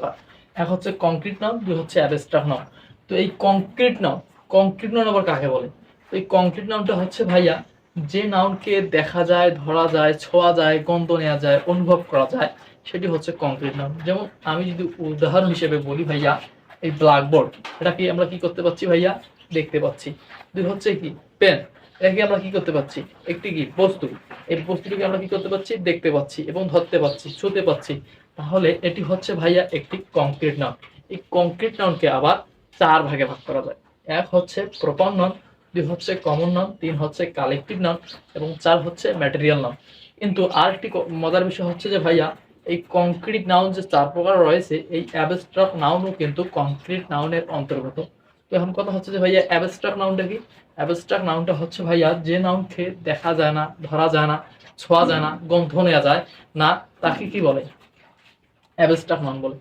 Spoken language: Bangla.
প্রকার, এক হচ্ছে কংক্রিট নাউন, দুই হচ্ছে অ্যাবস্ট্রাক্ট নাউন। তো এই কংক্রিট নাউন আবার কাকে বলে? তো এই কংক্রিট নাউনটা হচ্ছে ভাইয়া যে নাউনকে দেখা যায়, ধরা যায়, ছোঁয়া যায়, গন্ধ নেওয়া যায়, অনুভব করা যায়, সেটি হচ্ছে কংক্রিট নাউন। যেমন আমি যদি উদাহরণ হিসেবে বলি ভাইয়া, এই ব্ল্যাকবোর্ড, এটা কি আমরা কি করতে পারছি ভাইয়া? দেখতে পাচ্ছি। দুই হচ্ছে কি পেন, এটাকে আমরা কি করতে পারছি? একটি কি বস্তু, এই বস্তুটিকে আমরা কি করতে পারছি? দেখতে পাচ্ছি এবং ধরতে পাচ্ছি, ছুঁতে পাচ্ছি। তাহলে এটি হচ্ছে ভাইয়া একটি কংক্রিট নাউন। এই কংক্রিট নাউনকে আবার চার ভাগে ভাগ করা যায়। এক হচ্ছে প্রপার নাউন, দুই হচ্ছে কমন নাউন, তিন হচ্ছে কালেকটিভ নাউন এবং চার হচ্ছে ম্যাটেরিয়াল নাউন। কিন্তু আরেকটি মজার বিষয় হচ্ছে যে ভাইয়া এই কংক্রিট নাউন যে চার প্রকার রয়েছে, এই অ্যাবস্ট্রাক্ট নাউনও কিন্তু কংক্রিট নাউনের অন্তর্গত। তো এখন কথা হচ্ছে যে ভাইয়া অ্যাবস্ট্রাক্ট নাউনটা কি? অ্যাবস্ট্রাক্ট নাউনটা হচ্ছে ভাইয়া যে নাউনকে দেখা যায় না, ধরা যায় না, ছোঁয়া যায় না, গন্ধ নেওয়া যায় না, তাকে কি বলে? অ্যাবস্ট্রাক্ট নাউন বলে।